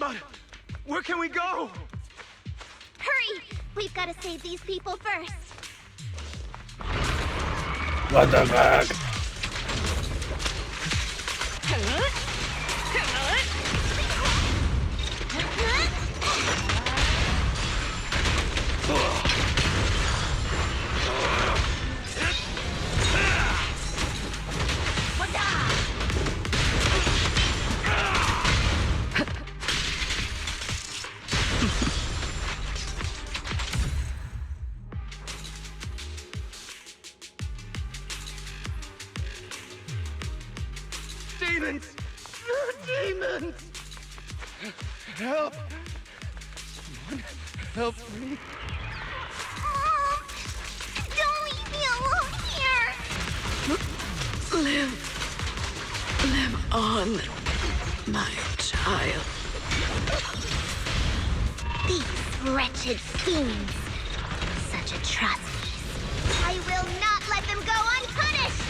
But where can we go? Hurry! We've got to save these people first. What the fuck? Demons! Demons! Help! Someone help me! Don't leave me alone here! Live on, my child. These wretched fiends. Such atrocities. I will not let them go unpunished!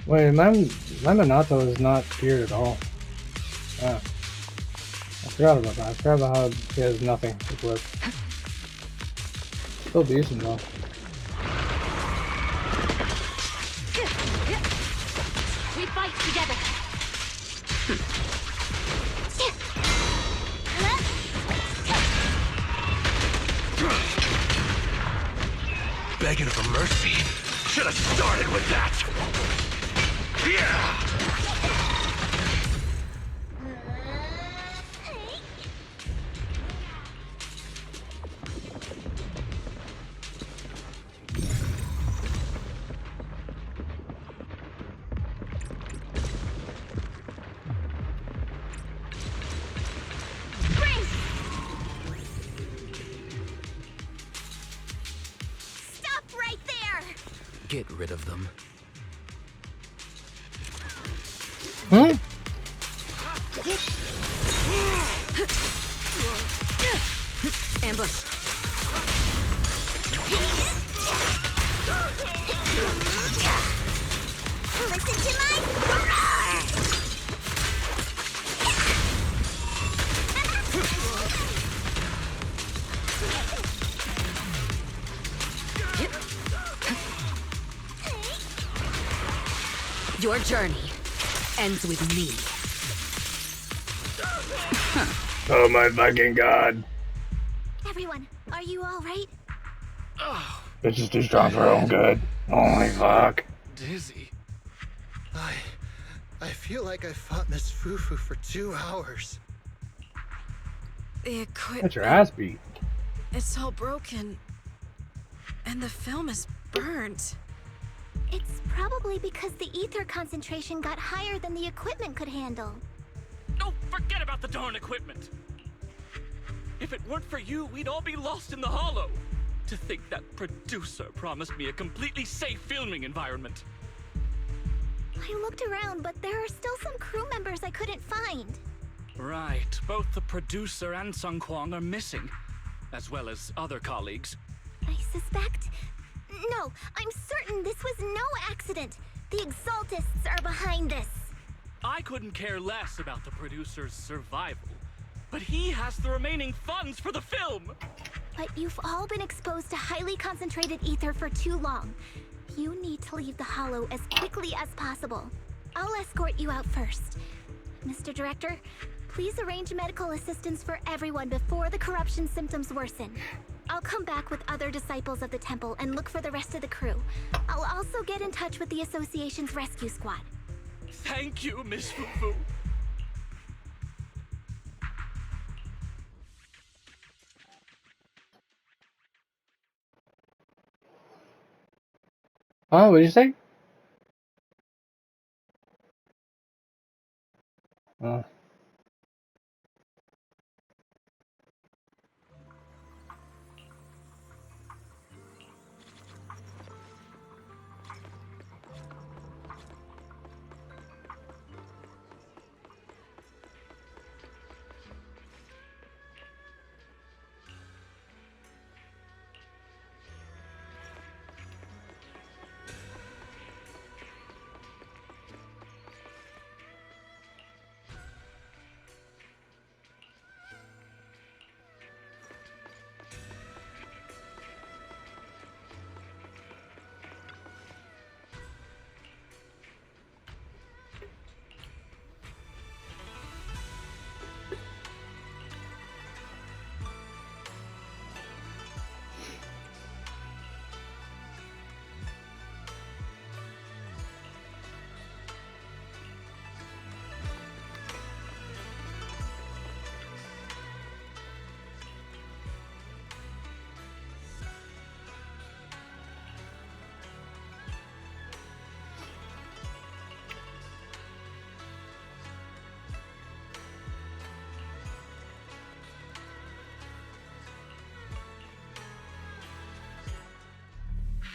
Wait, my Minato is not geared at all. Ah. I forgot about that. I forgot about how he has nothing equipped. Still decent though. We fight together. Begging for mercy. Should have started with that. Yeah. Stop right there! Get rid of them. Hmm? Ambush. Listen to my roar! Your journey ends with me. Oh my fucking god. Everyone, are you all right? Bitch is too strong for her own good. Holy fuck. Dizzy. I feel like I fought Miss Fufu for 2 hours. The equipment. That's your ass beat. It's all broken. And the film is burnt. It's probably because the ether concentration got higher than the equipment could handle. Oh, forget about the darn equipment! If it weren't for you, we'd all be lost in the hollow. To think that producer promised me a completely safe filming environment. I looked around, but there are still some crew members I couldn't find. Right, both the producer and Sung Kwang are missing, as well as other colleagues. I suspect... No, I'm certain this was no accident. The Exaltists are behind this. I couldn't care less about the producer's survival, but he has the remaining funds for the film! But you've all been exposed to highly concentrated ether for too long. You need to leave the hollow as quickly as possible. I'll escort you out first. Mr. Director, please arrange medical assistance for everyone before the corruption symptoms worsen. I'll come back with other disciples of the temple and look for the rest of the crew. I'll also get in touch with the association's rescue squad. Thank you, Miss Fufu. Huh? What did you say?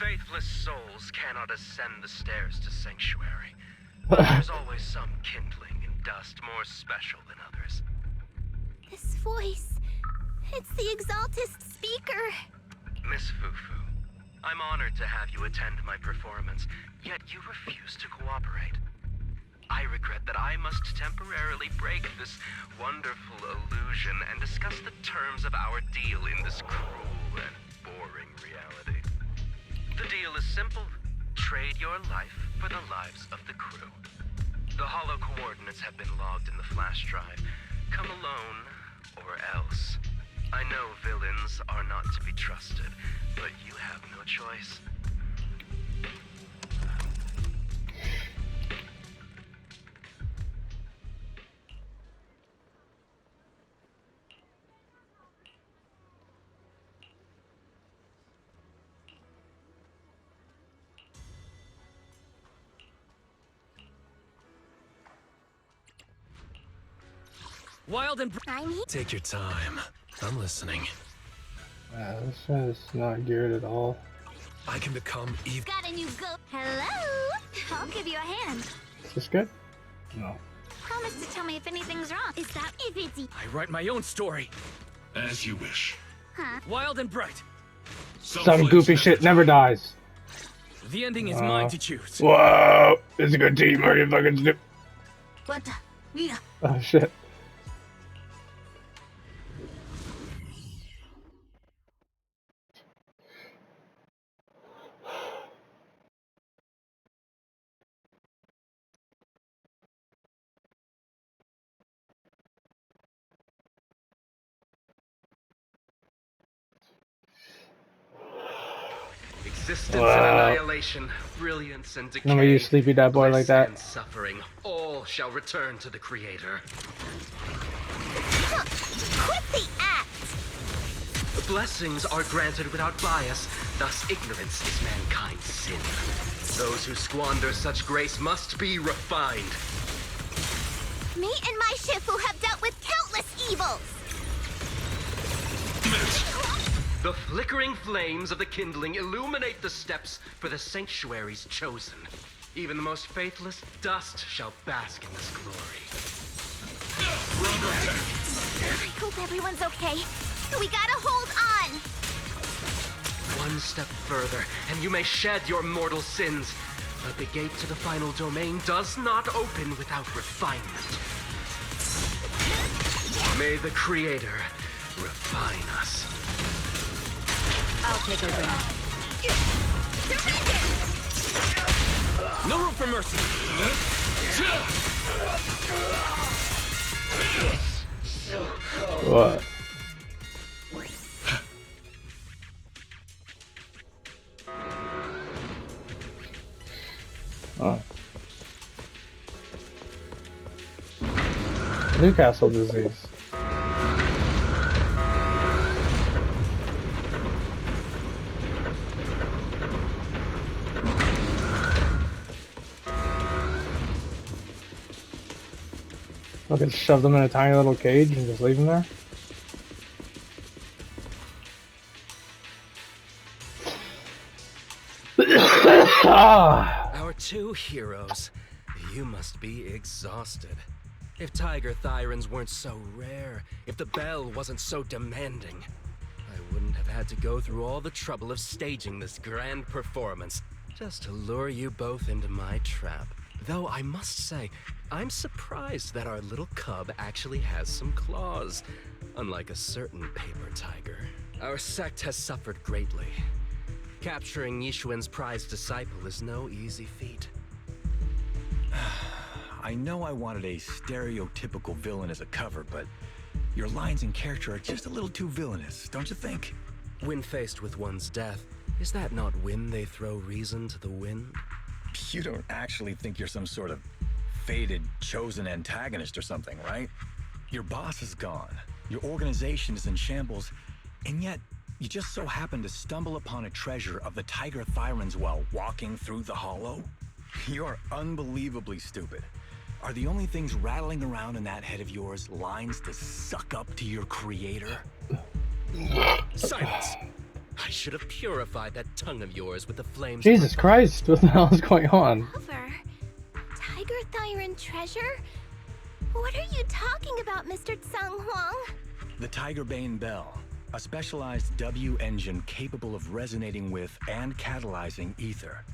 Faithless souls cannot ascend the stairs to sanctuary. But there's always some kindling in dust more special than others. This voice. It's the Exaltist speaker. Miss Fufu, I'm honored to have you attend my performance, yet you refuse to cooperate. I regret that I must temporarily break this wonderful illusion and discuss the terms of our deal in this cruel and boring reality. The deal is simple. Trade your life for the lives of the crew. The hollow coordinates have been logged in the flash drive. Come alone, or else. I know villains are not to be trusted, but you have no choice. Wild and I'm here. Take your time. I'm listening. This is not geared at all. I can become evil. Got a new go. Hello? I'll give you a hand. Is this good? No. Promise to tell me if anything's wrong. Is that if it's I write my own story. As you wish. huh? Wild and bright. Some goofy shit never dies. The ending is mine to choose. Whoa! It's a good team. Are you fucking stupid? What the? Yeah. Oh shit. Existence and Wow. annihilation, brilliance and decay. Remember you sleepy that boy like bliss that? and suffering, all shall return to the Creator. Quit the act. Blessings are granted without bias, thus ignorance is mankind's sin. Those who squander such grace must be refined. Me and my Shifu have dealt with countless evils. The flickering flames of the kindling illuminate the steps for the sanctuaries chosen. Even the most faithless dust shall bask in this glory. I hope everyone's okay. We gotta hold on. One step further, and you may shed your mortal sins. But the gate to the final domain does not open without refinement. May the Creator refine us. I'll take over now. No room for mercy. What? Oh. Newcastle disease. Fucking shove them in a tiny little cage and just leave them there? Our two heroes. You must be exhausted. If Tiger Thyrans weren't so rare, if the bell wasn't so demanding, I wouldn't have had to go through all the trouble of staging this grand performance just to lure you both into my trap. Though I must say, I'm surprised that our little cub actually has some claws, unlike a certain paper tiger. Our sect has suffered greatly. Capturing Yishuan's prized disciple is no easy feat. I know I wanted a stereotypical villain as a cover, but your lines and character are just a little too villainous, don't you think? When faced with one's death, is that not when they throw reason to the wind? You don't actually think you're some sort of fated, chosen antagonist or something, right? Your boss is gone, your organization is in shambles, and yet you just so happen to stumble upon a treasure of the Tiger Thyrans while walking through the hollow? You're unbelievably stupid. Are the only things rattling around in that head of yours lines to suck up to your creator? Silence. I I should have purified that tongue of yours with the flames. Jesus Christ, what the hell is going on? Lover? Tiger Thyron treasure? What are you talking about, Mr. Tsang Huang? The Tiger Bane Bell, a specialized W engine capable of resonating with and catalyzing ether.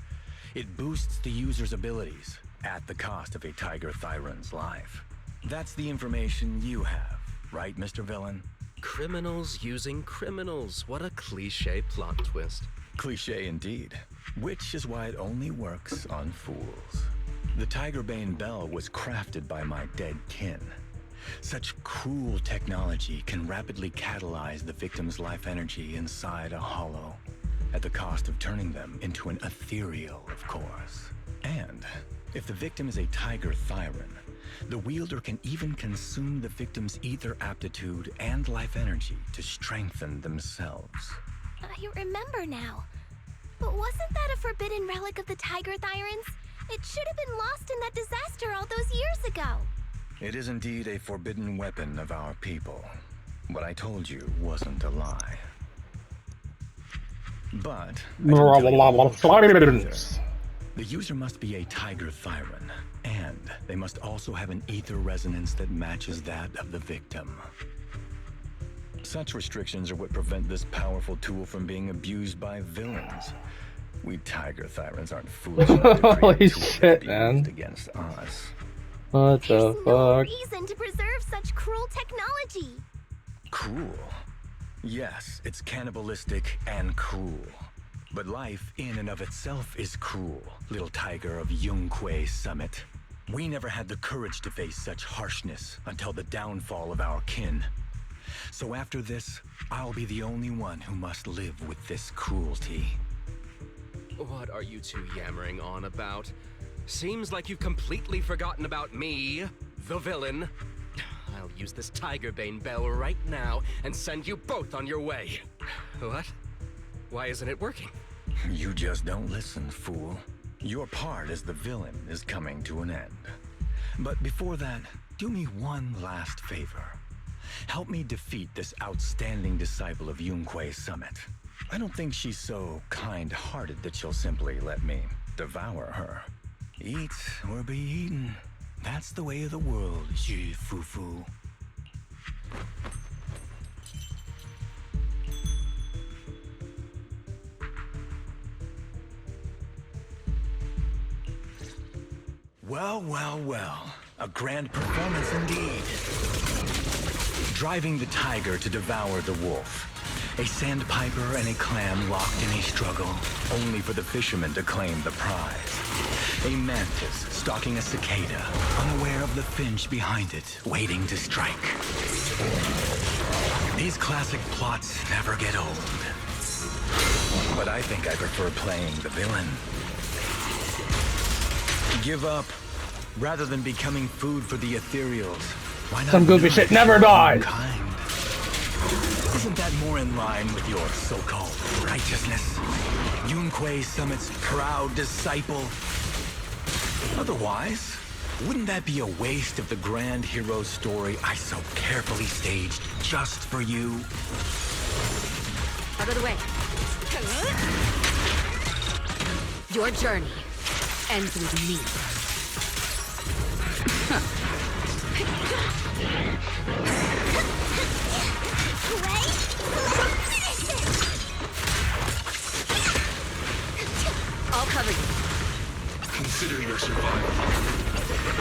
It boosts the user's abilities at the cost of a Tiger Thyron's life. That's the information you have, right, Mr. Villain? Criminals using criminals. What a cliche plot twist. Cliché indeed, which is why it only works on fools. The Tiger Bane Bell was crafted by my dead kin. Such cruel technology can rapidly catalyze the victim's life energy inside a hollow, at the cost of turning them into an ethereal, of course. And if the victim is a Tiger Thyron, the wielder can even consume the victim's ether aptitude and life energy to strengthen themselves. I remember now. But wasn't that a forbidden relic of the Tiger Thyrons? It should have been lost in that disaster all those years ago. It is indeed a forbidden weapon of our people. What I told you wasn't a lie. But the user must be a Tiger Thyron, and they must also have an ether resonance that matches that of the victim. Such restrictions are what prevent this powerful tool from being abused by villains. We Tiger Thyrons aren't foolish enough to Holy create a tool that shit, can be man. used against us. What the There's no fuck? reason to preserve such cruel technology. Cruel. Yes, it's cannibalistic and cruel. But life in and of itself is cruel, little tiger of Yunquei Summit. We never had the courage to face such harshness until the downfall of our kin. So after this, I'll be the only one who must live with this cruelty. What are you two yammering on about? Seems like you've completely forgotten about me, the villain. I'll use this Tiger Bane Bell right now and send you both on your way. What? Why isn't it working? You just don't listen, fool. Your part as the villain is coming to an end. But before that, do me one last favor. Help me defeat this outstanding disciple of Yunquei Summit. I don't think she's so kind-hearted that she'll simply let me devour her. Eat or be eaten. That's the way of the world, Fufu. Well, well, well. A grand performance indeed. Driving the tiger to devour the wolf. A sandpiper and a clam locked in a struggle, only for the fisherman to claim the prize. A mantis stalking a cicada, unaware of the finch behind it, waiting to strike. These classic plots never get old. But I think I prefer playing the villain. Give up, rather than becoming food for the ethereals. Why not Some goofy shit never dies. kind? Isn't that more in line with your so-called righteousness? Yunquei Summit's proud disciple? Otherwise, wouldn't that be a waste of the grand hero story I so carefully staged just for you? Out of the way. Your journey ends with me. I'll cover you. Consider your survival.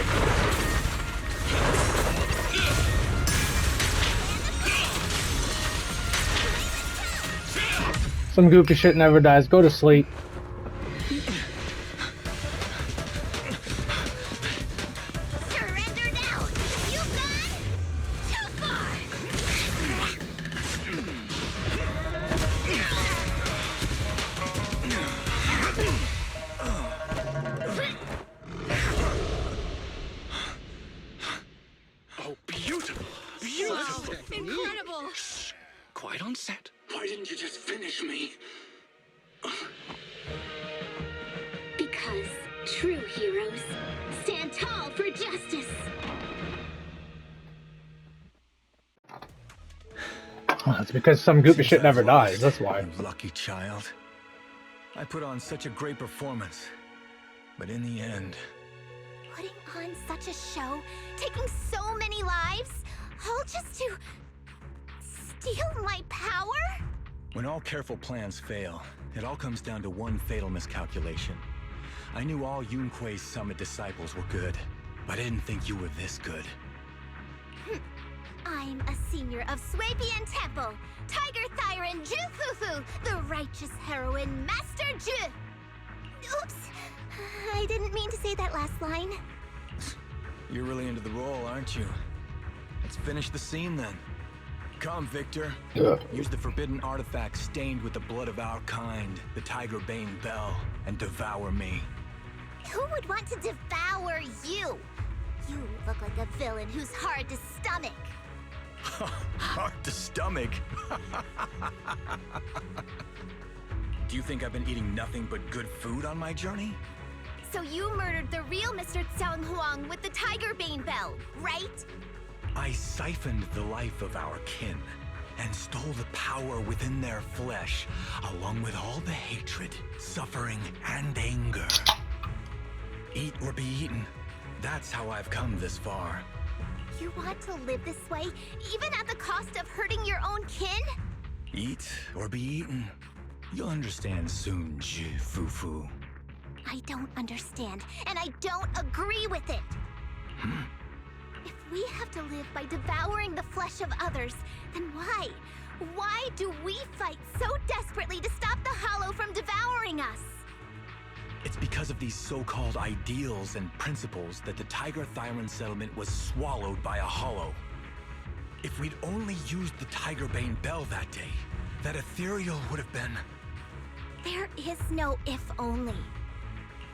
Some goofy shit never dies. Go to sleep. Surrender now! You've gone too far! Oh, beautiful. Beautiful. Incredible! Quiet on set. Why didn't you just finish me? Because true heroes stand tall for justice. It's because some goofy Since shit never I've lost, dies, that's why. you lucky child. I put on such a great performance, but in the end, Putting on such a show, taking so many lives, all just to steal my power? when all careful plans fail, it all comes down to one fatal miscalculation. I knew all Yunque's summit disciples were good, but I didn't think you were this good. I'm a senior of Swabian Temple, Tiger Thyron Ju Fufu, the righteous heroine Master Ju. Oops, I didn't mean to say that last line. You're really into the role, aren't you? Let's finish the scene then. Come, Victor. Use the forbidden artifact stained with the blood of our kind, the Tiger Bane Bell, and devour me. Who would want to devour you? You look like a villain who's hard to stomach. Hard to stomach. Do you think I've been eating nothing but good food on my journey? So you murdered the real Mr. Tsang Huang with the Tiger Bane Bell, right? I siphoned the life of our kin and stole the power within their flesh, along with all the hatred, suffering, and anger. Eat or be eaten. That's how I've come this far. You want to live this way, even at the cost of hurting your own kin? Eat or be eaten. You'll understand soon, Fufu. I don't understand, and I don't agree with it. If we have to live by devouring the flesh of others, then why? Why do we fight so desperately to stop the Hollow from devouring us? It's because of these so-called ideals and principles that the Tiger Thyron settlement was swallowed by a Hollow. If we'd only used the Tiger Bane Bell that day, that ethereal would have been... There is no if only.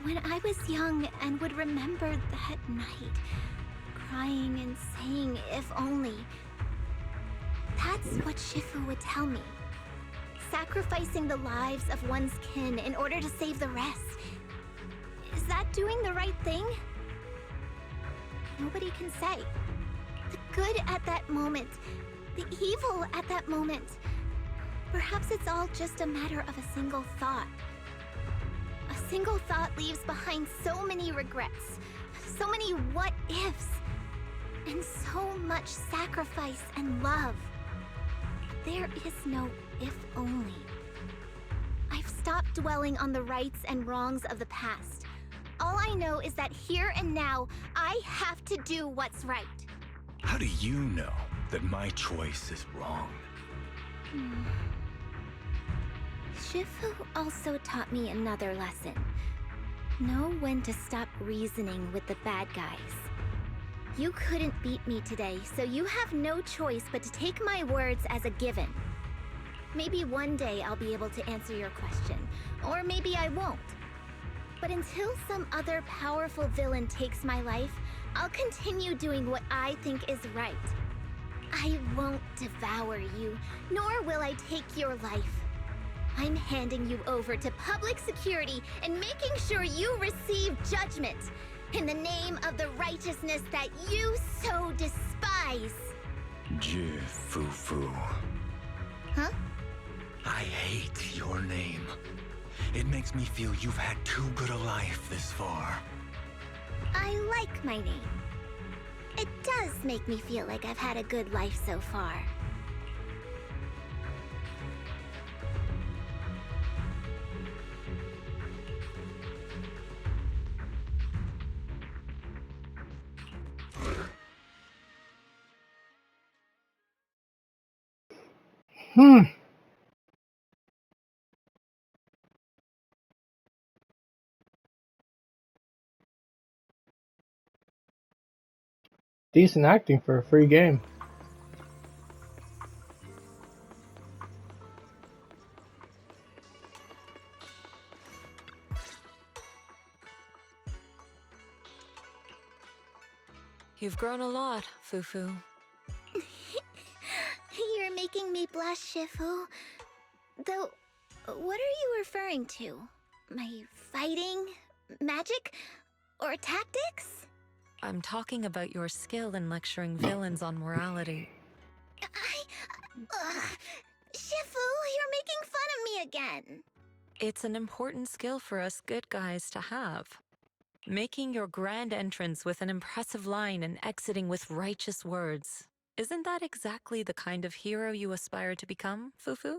When I was young and would remember that night, crying and saying if only, that's what Shifu would tell me. Sacrificing the lives of one's kin in order to save the rest. Is that doing the right thing? Nobody can say. The good at that moment, the evil at that moment. Perhaps it's all just a matter of a single thought. A single thought leaves behind so many regrets, so many what-ifs, and so much sacrifice and love. There is no if only. I've stopped dwelling on the rights and wrongs of the past. All I know is that here and now, I have to do what's right. How do you know that my choice is wrong? Shifu also taught me another lesson. Know when to stop reasoning with the bad guys. You couldn't beat me today, so you have no choice but to take my words as a given. Maybe one day I'll be able to answer your question, or maybe I won't. But until some other powerful villain takes my life, I'll continue doing what I think is right. I won't devour you, nor will I take your life. I'm handing you over to public security and making sure you receive judgment in the name of the righteousness that you so despise. Fufu. Huh? I hate your name. It makes me feel you've had too good a life this far. I like my name. It does make me feel like I've had a good life so far. Decent acting for a free game. You've grown a lot, Fufu. You're making me blush, Shifu. Though, what are you referring to? My fighting? Magic? Or tactics? I'm talking about your skill in lecturing villains on morality. Ugh. Shifu, you're making fun of me again. It's an important skill for us good guys to have. Making your grand entrance with an impressive line and exiting with righteous words. Isn't that exactly the kind of hero you aspire to become, Fufu?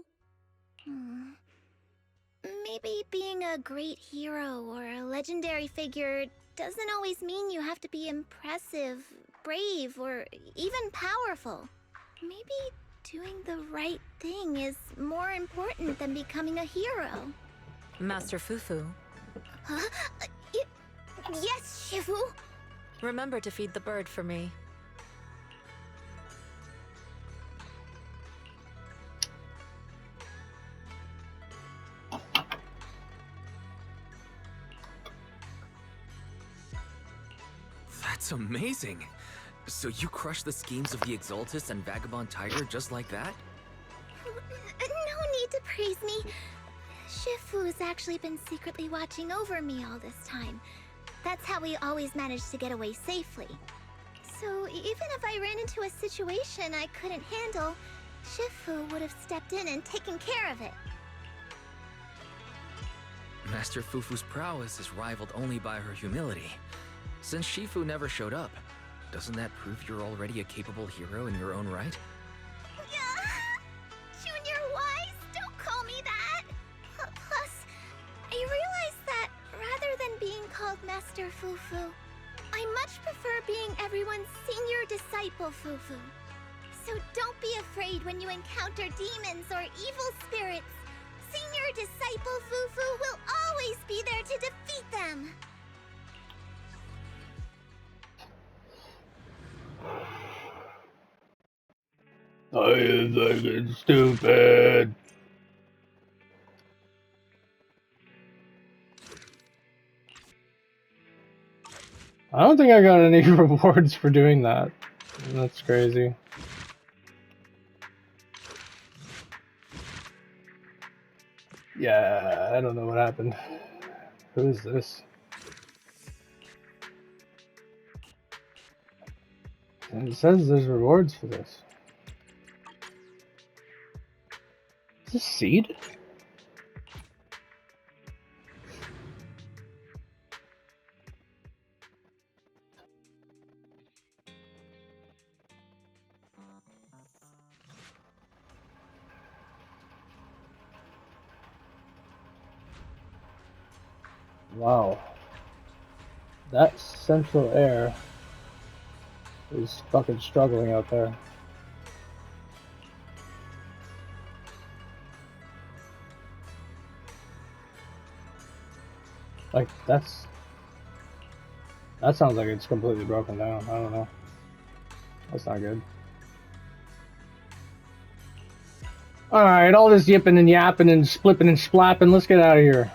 Maybe being a great hero or a legendary figure doesn't always mean you have to be impressive, brave, or even powerful. Maybe doing the right thing is more important than becoming a hero. Master Fufu, Huh? Yes, Shifu. remember to feed the bird for me. That's amazing. So you crushed the schemes of the Exaltus and Vagabond Tiger just like that? No need to praise me. Shifu has actually been secretly watching over me all this time. That's how we always managed to get away safely. So even if I ran into a situation I couldn't handle, Shifu would have stepped in and taken care of it. Master Fufu's prowess is rivaled only by her humility. Since Shifu never showed up, doesn't that prove you're already a capable hero in your own right? Junior Wise, don't call me that! Plus, I realized that rather than being called Master Fufu, I much prefer being everyone's senior disciple Fufu. So don't be afraid when you encounter demons or evil spirits. Senior disciple Fufu will always be there to defeat them. I am fucking stupid. I don't think I got any rewards for doing that. That's crazy. Yeah, I don't know what happened. Who is this? And it says there's rewards for this. Is this seed? Wow. That central air is fucking struggling out there. Like, that sounds like it's completely broken down. I don't know. That's not good. Alright, all this yipping and yapping and splipping and splapping, let's get out of here.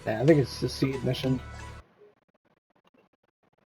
Yeah, I think it's the seed mission.